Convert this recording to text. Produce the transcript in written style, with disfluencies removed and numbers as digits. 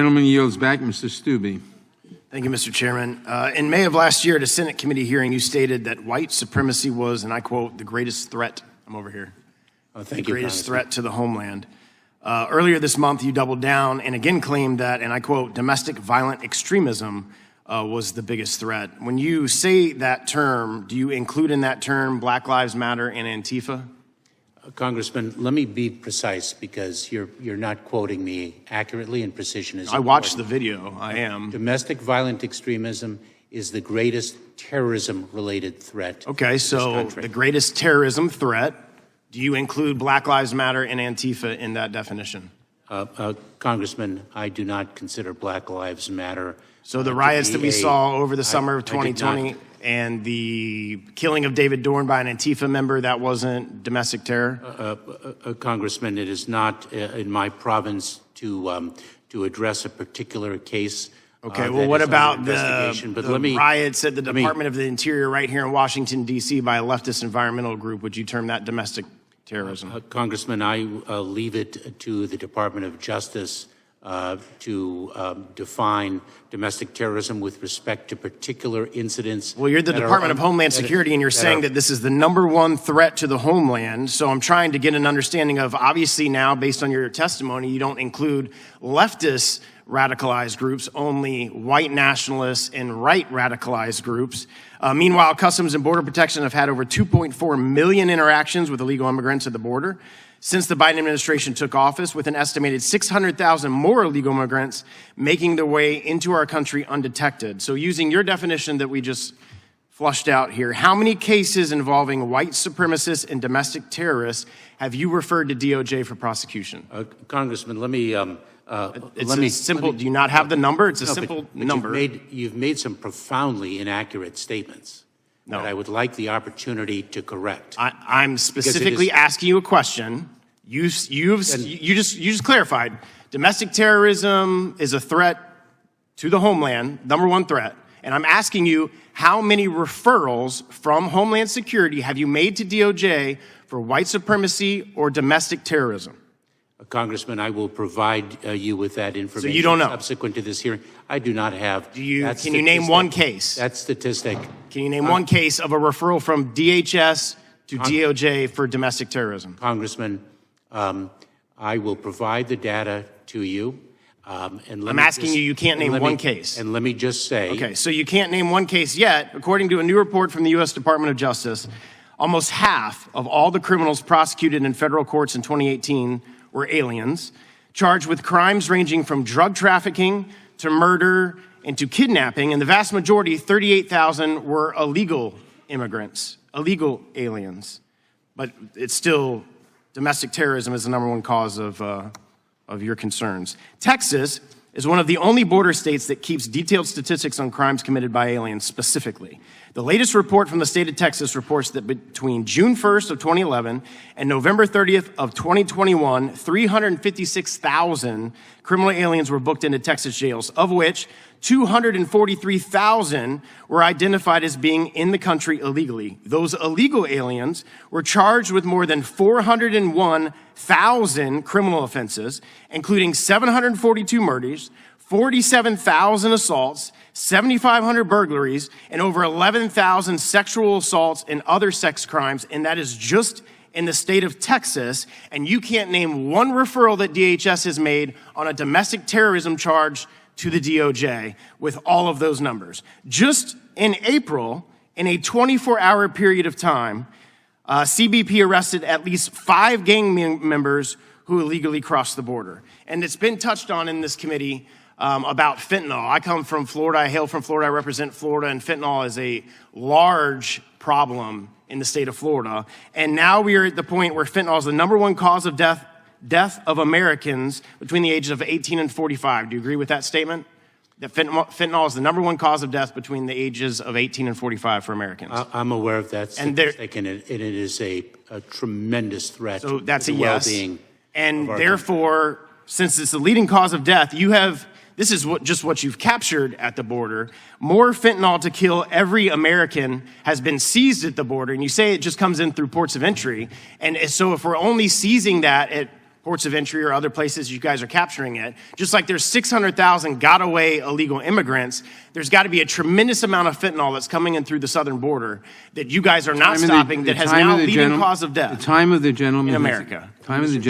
Gentleman yields back. Mr. Steube. Thank you, Mr. Chairman. In May of last year at a Senate committee hearing, you stated that white supremacy was, and I quote, the greatest threat. I'm over here. Thank the you, greatest threat to the homeland. Earlier this month, you doubled down and again claimed that, and I quote, domestic violent extremism was the biggest threat. When you say that term, do you include in that term Black Lives Matter and Antifa? Congressman, let me be precise because you're not quoting me accurately, and precision is important. I watched the video. I am. Domestic violent extremism is the greatest terrorism-related threat. Okay, so the greatest terrorism threat. Do you include Black Lives Matter and Antifa in that definition? Congressman, I do not consider Black Lives Matter. So the riots that we saw over the summer of 2020 and the killing of David Dorn by an Antifa member, that wasn't domestic terror? Congressman, it is not in my province to address a particular case. Okay, well, what about the riots at the Department of the Interior right here in Washington, D.C. by a leftist environmental group? Would you term that domestic terrorism? Congressman, I leave it to the Department of Justice to define domestic terrorism with respect to particular incidents. Well, you're the Department of Homeland Security, and you're saying that this is the #1 threat to the homeland. So I'm trying to get an understanding of, obviously now, based on your testimony, you don't include leftist radicalized groups, only white nationalists and right radicalized groups. Meanwhile, Customs and Border Protection have had over 2.4 million interactions with illegal immigrants at the border since the Biden administration took office, with an estimated 600,000 more illegal immigrants making their way into our country undetected. So using your definition that we just flushed out here, how many cases involving white supremacists and domestic terrorists have you referred to DOJ for prosecution? Congressman, let me... simple. Do you not have the number? It's a simple number. You've made some profoundly inaccurate statements that I would like the opportunity to correct. I'm specifically asking you a question. You just clarified. Domestic terrorism is a threat to the homeland, #1 threat. And I'm asking you, how many referrals from Homeland Security have you made to DOJ for white supremacy or domestic terrorism? Congressman, I will provide you with that information. So you don't know? Subsequent to this hearing. I do not have. Can you name one case? That statistic. Can you name one case of a referral from DHS to DOJ for domestic terrorism? Congressman, I will provide the data to you. I'm asking you can't name one case. And let me just say. Okay, so you can't name one case yet. According to a new report from the U.S. Department of Justice, almost half of all the criminals prosecuted in federal courts in 2018 were aliens, charged with crimes ranging from drug trafficking to murder and to kidnapping, and the vast majority, 38,000, were illegal immigrants, illegal aliens. But it's still, domestic terrorism is the #1 cause of your concerns. Texas is one of the only border states that keeps detailed statistics on crimes committed by aliens specifically. The latest report from the state of Texas reports that between June 1st of 2011 and November 30th of 2021, 356,000 criminal aliens were booked into Texas jails, of which 243,000 were identified as being in the country illegally. Those illegal aliens were charged with more than 401,000 criminal offenses, including 742 murders, 47,000 assaults, 7,500 burglaries, and over 11,000 sexual assaults and other sex crimes, and that is just in the state of Texas. And you can't name one referral that DHS has made on a domestic terrorism charge to the DOJ with all of those numbers. Just in April, in a 24-hour period of time, CBP arrested at least 5 gang members who illegally crossed the border. And it's been touched on in this committee about fentanyl. I come from Florida. I hail from Florida. I represent Florida, and fentanyl is a large problem in the state of Florida. And now we are at the point where fentanyl is the #1 cause of death of Americans between the ages of 18 and 45. Do you agree with that statement? That fentanyl is the #1 cause of death between the ages of 18 and 45 for Americans. I'm aware of that statistic, and it is a tremendous threat to the well-being. And therefore, since it's the leading cause of death, this is just what you've captured at the border. More fentanyl to kill every American has been seized at the border, and you say it just comes in through ports of entry. And so if we're only seizing that at ports of entry or other places you guys are capturing it. Just like there's 600,000 got-away illegal immigrants, there's got to be a tremendous amount of fentanyl that's coming in through the southern border that you guys are not stopping, that has now leading cause of death The time of the gentleman in America. Time of the gentleman.